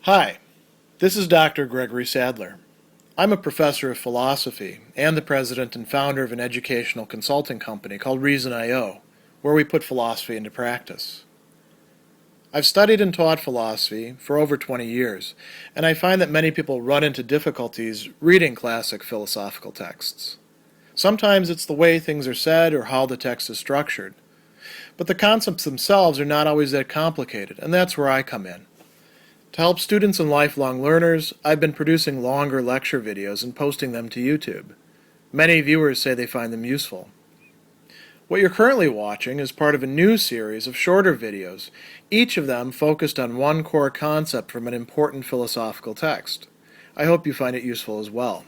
Hi, this is Dr. Gregory Sadler. I'm a professor of philosophy and the president and founder of an educational consulting company called Reason.io, where we put philosophy into practice. I've studied and taught philosophy for over 20 years, and I find that many people run into difficulties reading classic philosophical texts. Sometimes it's the way things are said or how the text is structured. But the concepts themselves are not always that complicated, and that's where I come in. To help students and lifelong learners, I've been producing longer lecture videos and posting them to YouTube. Many viewers say they find them useful. What you're currently watching is part of a new series of shorter videos, each of them focused on one core concept from an important philosophical text. I hope you find it useful as well.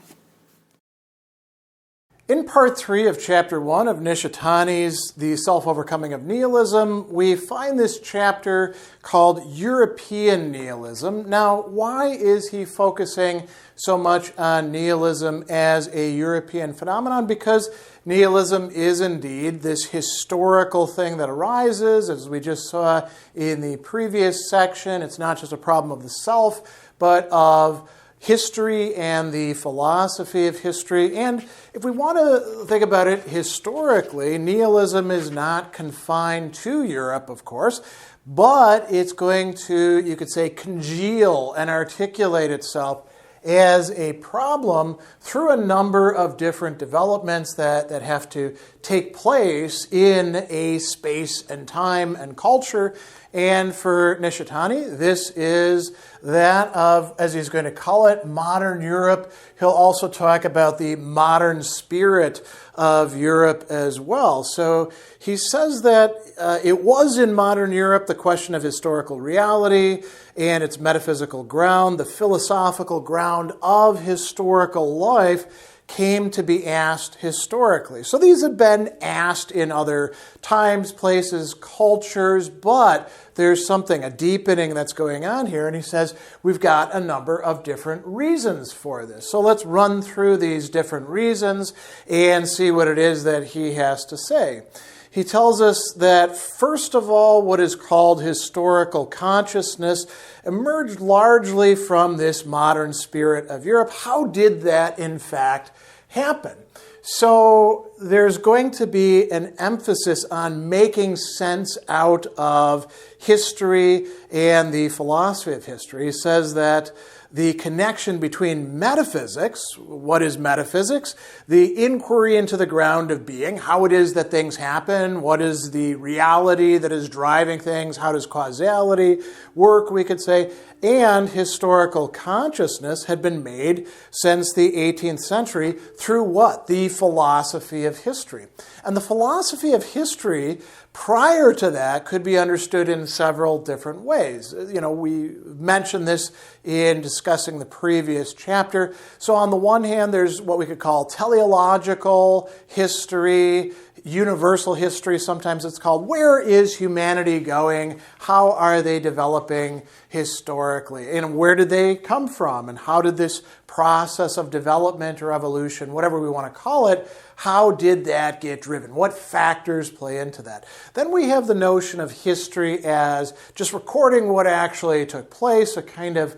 In Part 3 of Chapter 1 of Nishitani's The Self-Overcoming of Nihilism, we find this chapter called European Nihilism. Now, why is he focusing so much on nihilism as a European phenomenon? Because nihilism is indeed this historical thing that arises, as we just saw in the previous section. It's not just a problem of the self, but of history and the philosophy of history. And if we want to think about it historically, nihilism is not confined to Europe, of course, but it's going to, you could say, congeal and articulate itself as a problem through a number of different developments that have to take place in a space and time and culture. And for Nishitani, this is that of, as he's going to call it, modern Europe. He'll also talk about the modern spirit of Europe as well. So he says that it was in modern Europe the question of historical reality and its metaphysical ground, the philosophical ground of historical life, came to be asked historically. So these have been asked in other times, places, cultures, but there's something, a deepening that's going on here. And he says we've got a number of different reasons for this. So let's run through these different reasons and see what it is that he has to say. He tells us that, first of all, what is called historical consciousness emerged largely from this modern spirit of Europe. How did that, in fact, happen? So there's going to be an emphasis on making sense out of history and the philosophy of history. He says that the connection between metaphysics, what is metaphysics? The inquiry into the ground of being, how it is that things happen, what is the reality that is driving things, how does causality work, we could say, and historical consciousness had been made since the 18th century through what? The philosophy of history. And the philosophy of history prior to that could be understood in several different ways. You know, we mentioned this in discussing the previous chapter. So on the one hand, there's what we could call teleological history, universal history, sometimes it's called. Where is humanity going? How are they developing historically? And where did they come from? And how did this process of development or evolution, whatever we want to call it, how did that get driven? What factors play into that? Then we have the notion of history as just recording what actually took place, a kind of,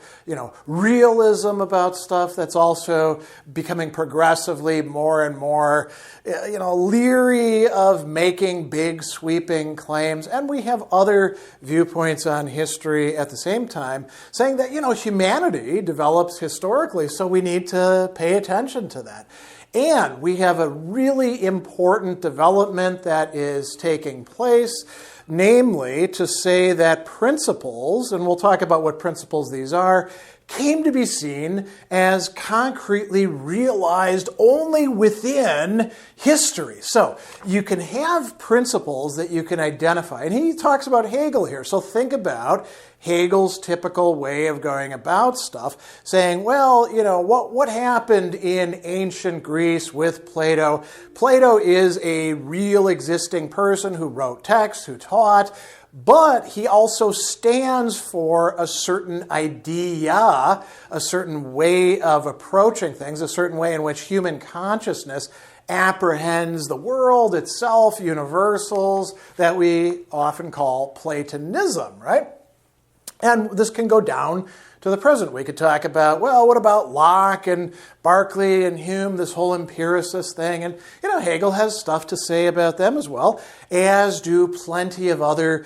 realism about stuff that's also becoming progressively more and more, leery of making big sweeping claims. And we have other viewpoints on history at the same time saying that, humanity develops historically, so we need to pay attention to that. And we have a really important development that is taking place, namely to say that principles, and we'll talk about what principles these are, came to be seen as concretely realized only within history. So you can have principles that you can identify. And he talks about Hegel here. So think about Hegel's typical way of going about stuff, saying, well, what happened in ancient Greece with Plato? Plato is a real existing person who wrote texts, who taught, but he also stands for a certain idea, a certain way of approaching things, a certain way in which human consciousness apprehends the world itself, universals, that we often call Platonism, right? And this can go down to the present. We could talk about, well, what about Locke and Berkeley and Hume, this whole empiricist thing? And, Hegel has stuff to say about them as well, as do plenty of other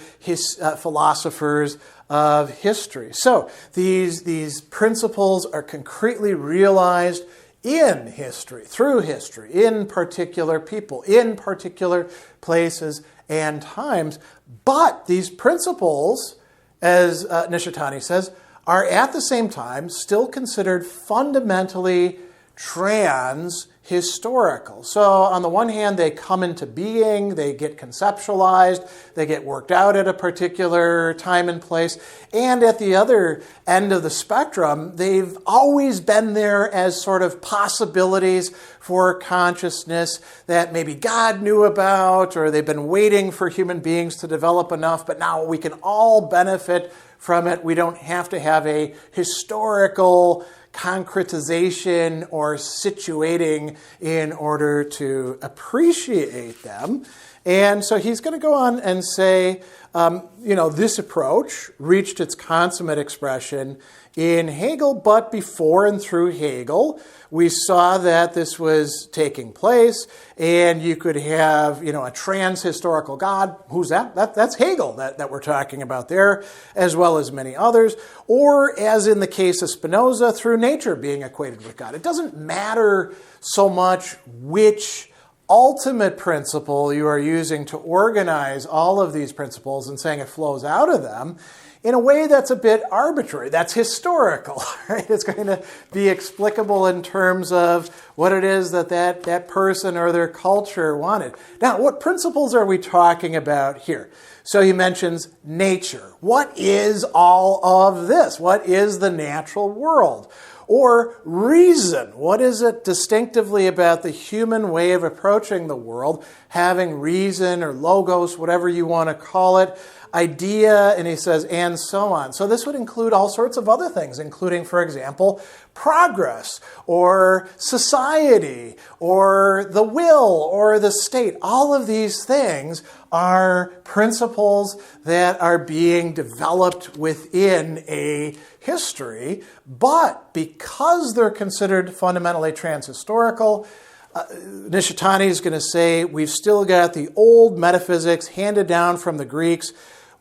philosophers of history. So these principles are concretely realized in history, through history, in particular people, in particular places and times. But these principles, as Nishitani says, are at the same time still considered fundamentally trans-historical. So on the one hand, they come into being, they get conceptualized, they get worked out at a particular time and place, and at the other end of the spectrum, they've always been there as sort of possibilities for consciousness that maybe God knew about, or they've been waiting for human beings to develop enough, but now we can all benefit from it. We don't have to have a historical concretization or situating in order to appreciate them. And so he's going to go on and say, this approach reached its consummate expression in Hegel, but before and through Hegel, we saw that this was taking place, and you could have, a trans-historical God. Who's that? That's Hegel that we're talking about there, as well as many others. Or, as in the case of Spinoza, through nature being equated with God. It doesn't matter so much which ultimate principle you are using to organize all of these principles and saying it flows out of them in a way that's a bit arbitrary. That's historical, right? It's going to be explicable in terms of what it is that person or their culture wanted. Now, what principles are we talking about here? So he mentions nature. What is all of this? What is the natural world? Or reason. What is it distinctively about the human way of approaching the world, having reason or logos, whatever you want to call it, idea, and he says, and so on. So this would include all sorts of other things, including, for example, progress, or society, or the will, or the state. All of these things are principles that are being developed within a history, but because they're considered fundamentally trans-historical, Nishitani is going to say we've still got the old metaphysics handed down from the Greeks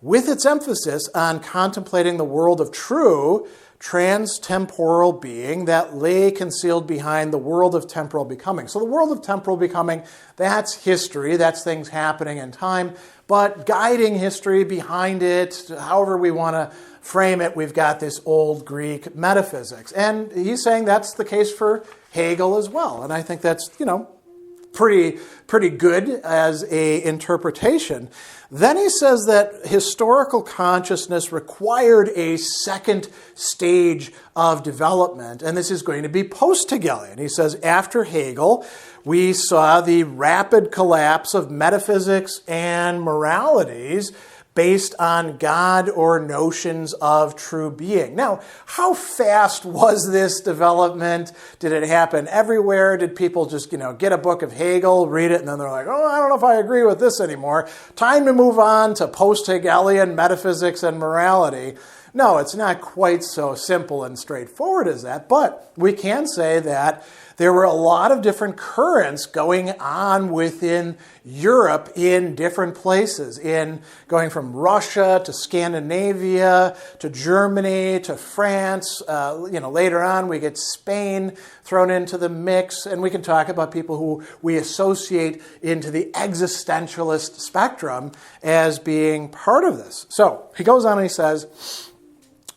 with its emphasis on contemplating the world of true trans-temporal being that lay concealed behind the world of temporal becoming. So the world of temporal becoming, that's history, that's things happening in time, but guiding history behind it, however we want to frame it, we've got this old Greek metaphysics. And he's saying that's the case for Hegel as well. And I think that's, pretty good as a interpretation. Then he says that historical consciousness required a second stage of development, and this is going to be post-Hegelian. He says after Hegel, we saw the rapid collapse of metaphysics and moralities based on God or notions of true being. Now, how fast was this development? Did it happen everywhere? Did people just, get a book of Hegel, read it, and then they're like, I don't know if I agree with this anymore. Time to move on to post-Hegelian metaphysics and morality. No, it's not quite so simple and straightforward as that, but we can say that there were a lot of different currents going on within Europe in different places, in going from Russia to Scandinavia to Germany to France. Later on we get Spain thrown into the mix, and we can talk about people who we associate into the existentialist spectrum as being part of this. So he goes on and he says,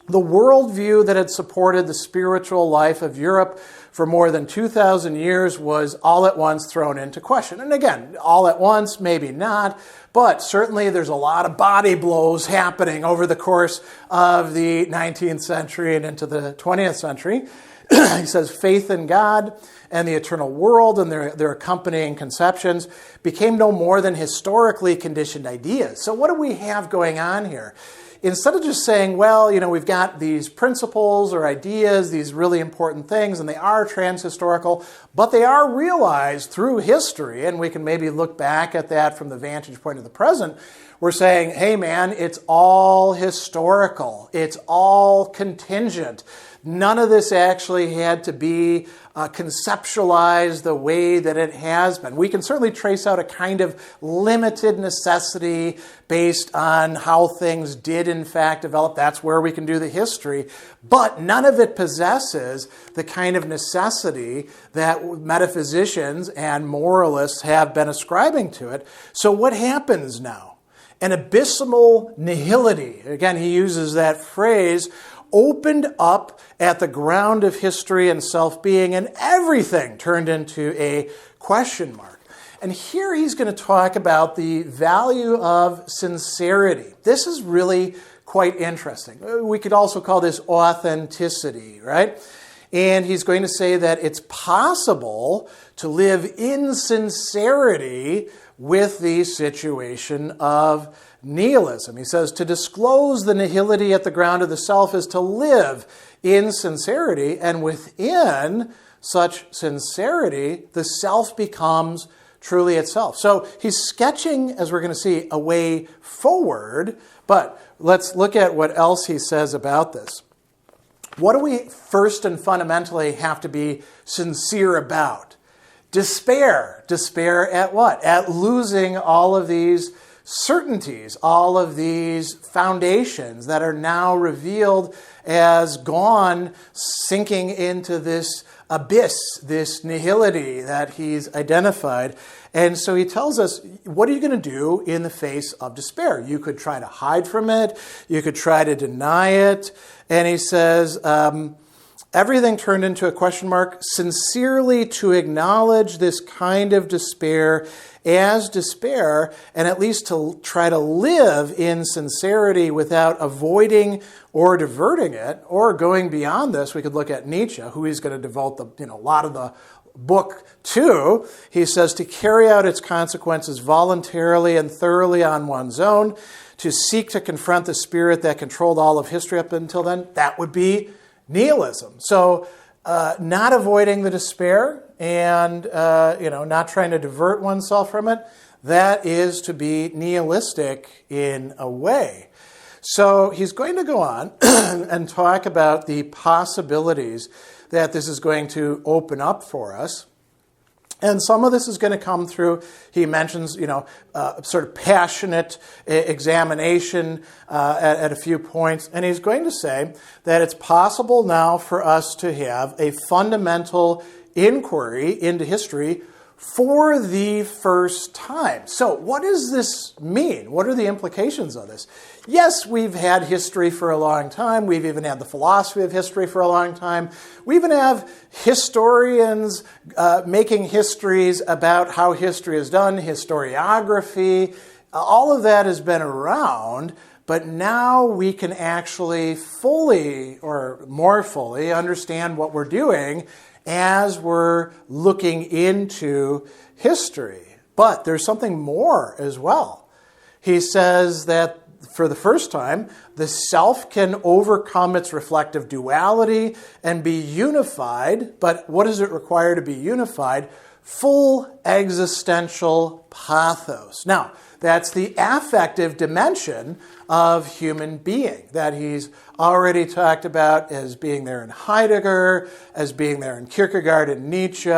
the worldview that had supported the spiritual life of Europe for more than 2,000 years was all at once thrown into question. And again, all at once, maybe not, but certainly there's a lot of body blows happening over the course of the 19th century and into the 20th century. He says faith in God and the eternal world and their accompanying conceptions became no more than historically conditioned ideas. So what do we have going on here? instead of just saying, well, we've got these principles or ideas, these really important things, and they are transhistorical, but they are realized through history, and we can maybe look back at that from the vantage point of the present, we're saying, hey man, it's all historical. It's all contingent. None of this actually had to be conceptualized the way that it has been. We can certainly trace out a kind of limited necessity based on how things did in fact develop. That's where we can do the history. But none of it possesses the kind of necessity that metaphysicians and moralists have been ascribing to it. So what happens now? An abysmal nihility, again, he uses that phrase, opened up at the ground of history and self-being, and everything turned into a question mark. And here he's going to talk about the value of sincerity. This is really quite interesting. We could also call this authenticity, right? And he's going to say that it's possible to live in sincerity with the situation of nihilism. He says, to disclose the nihility at the ground of the self is to live in sincerity, and within such sincerity, the self becomes truly itself. So he's sketching, as we're going to see, a way forward, but let's look at what else he says about this. What do we first and fundamentally have to be sincere about? Despair. Despair at what? At losing all of these certainties, all of these foundations that are now revealed as gone, sinking into this abyss, this nihility that he's identified. And so he tells us, what are you going to do in the face of despair? You could try to hide from it. You could try to deny it. And he says, everything turned into a question mark. Sincerely to acknowledge this kind of despair as despair, and at least to try to live in sincerity without avoiding or diverting it, or going beyond this. We could look at Nietzsche, who he's going to devote a lot of the book to. He says to carry out its consequences voluntarily and thoroughly on one's own, to seek to confront the spirit that controlled all of history up until then, that would be nihilism. So not avoiding the despair and not trying to divert oneself from it, that is to be nihilistic in a way. So he's going to go on and talk about the possibilities that this is going to open up for us. And some of this is going to come through, he mentions, sort of passionate examination at a few points. And he's going to say that it's possible now for us to have a fundamental inquiry into history for the first time. So what does this mean? What are the implications of this? Yes, we've had history for a long time. We've even had the philosophy of history for a long time. We even have historians making histories about how history is done, historiography. All of that has been around, but now we can actually fully, or more fully, understand what we're doing as we're looking into history. But there's something more as well. He says that for the first time, the self can overcome its reflective duality and be unified. But what does it require to be unified? Full existential pathos. Now, that's the affective dimension of human being that he's already talked about as being there in Heidegger, as being there in Kierkegaard and Nietzsche.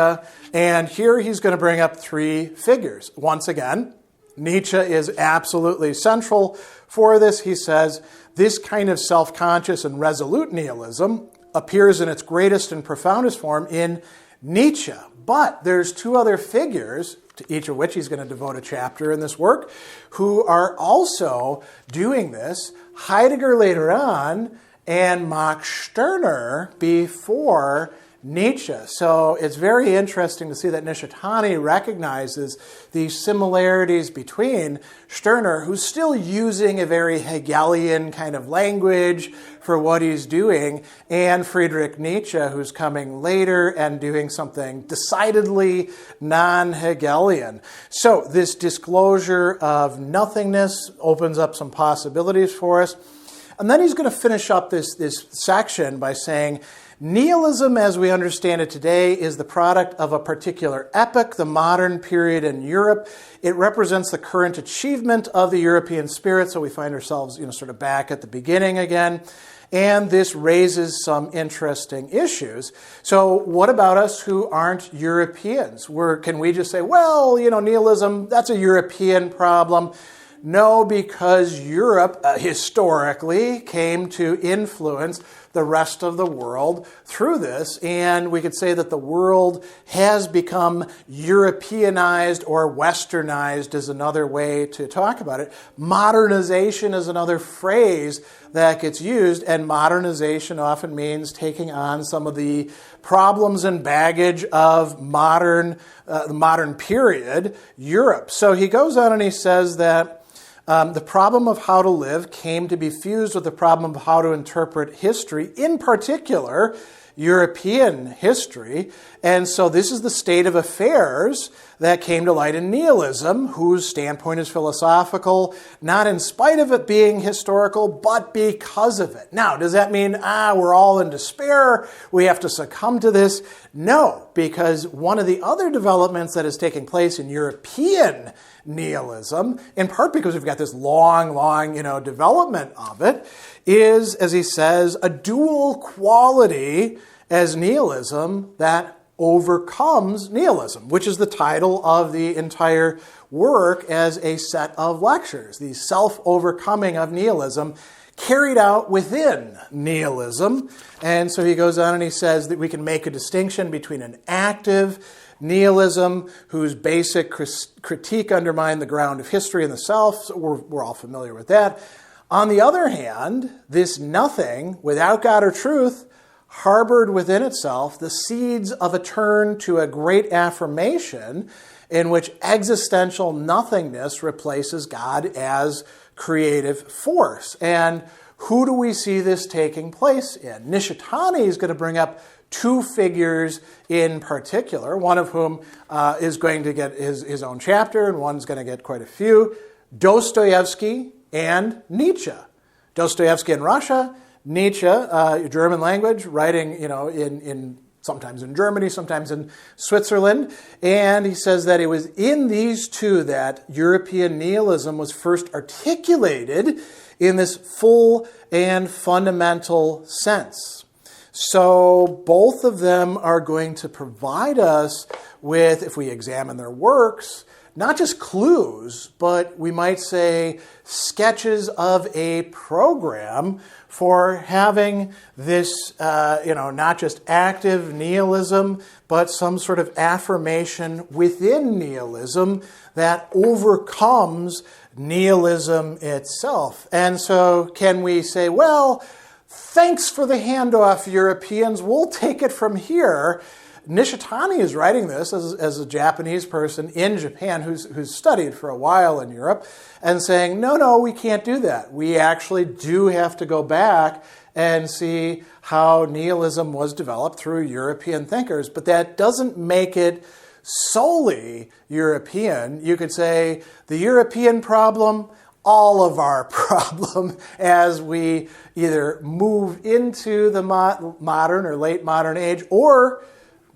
And here he's going to bring up three figures. Once again, Nietzsche is absolutely central for this. He says, this kind of self-conscious and resolute nihilism appears in its greatest and profoundest form in Nietzsche. But there's two other figures, to each of which he's going to devote a chapter in this work, who are also doing this. Heidegger later on, and Max Stirner before Nietzsche. So it's very interesting to see that Nishitani recognizes these similarities between Stirner, who's still using a very Hegelian kind of language for what he's doing, and Friedrich Nietzsche, who's coming later and doing something decidedly non-Hegelian. So this disclosure of nothingness opens up some possibilities for us. And then he's going to finish up this section by saying, nihilism as we understand it today is the product of a particular epoch, the modern period in Europe. It represents the current achievement of the European spirit, so we find ourselves sort of back at the beginning again. And this raises some interesting issues. So what about us who aren't Europeans? Can we just say, well, nihilism, that's a European problem? No, because Europe historically came to influence the rest of the world through this. And we could say that the world has become Europeanized or Westernized is another way to talk about it. Modernization is another phrase that gets used, and modernization often means taking on some of the problems and baggage of the modern period Europe. So he goes on and he says that the problem of how to live came to be fused with the problem of how to interpret history, in particular, European history. And so this is the state of affairs that came to light in nihilism, whose standpoint is philosophical, not in spite of it being historical, but because of it. Now, does that mean, we're all in despair, we have to succumb to this? No, because one of the other developments that is taking place in European nihilism, in part because we've got this long, development of it, is, as he says, a dual quality as nihilism that overcomes nihilism, which is the title of the entire work as a set of lectures, the Self-Overcoming of Nihilism, carried out within nihilism. And so he goes on and he says that we can make a distinction between an active nihilism, whose basic critique undermined the ground of history and the self. So we're all familiar with that. On the other hand, this nothing, without God or truth, harbored within itself the seeds of a turn to a great affirmation in which existential nothingness replaces God as creative force. And who do we see this taking place in? Nishitani is going to bring up two figures in particular, one of whom is going to get his own chapter, and one's going to get quite a few, Dostoevsky and Nietzsche. Dostoevsky in Russia, Nietzsche, German language, writing in sometimes in Germany, sometimes in Switzerland. And he says that it was in these two that European nihilism was first articulated in this full and fundamental sense. So both of them are going to provide us with, if we examine their works, not just clues, but we might say sketches of a program for having this, not just active nihilism, but some sort of affirmation within nihilism that overcomes nihilism itself. And so can we say, well, thanks for the handoff, Europeans, we'll take it from here. Nishitani is writing this as a Japanese person in Japan who's studied for a while in Europe and saying, no, we can't do that. We actually do have to go back and see how nihilism was developed through European thinkers, but that doesn't make it solely European. You could say the European problem, all of our problem as we either move into the modern or late modern age, or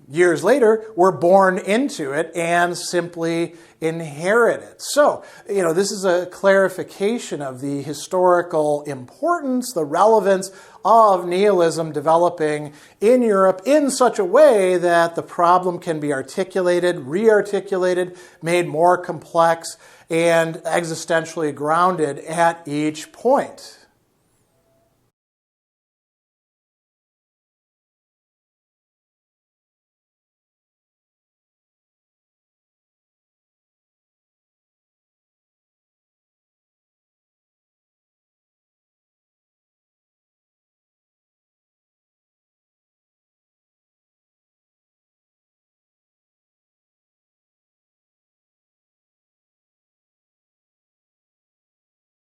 years later, we're born into it and simply inherit it. So, this is a clarification of the historical importance, the relevance of nihilism developing in Europe in such a way that the problem can be articulated, re-articulated, made more complex, and existentially grounded at each point.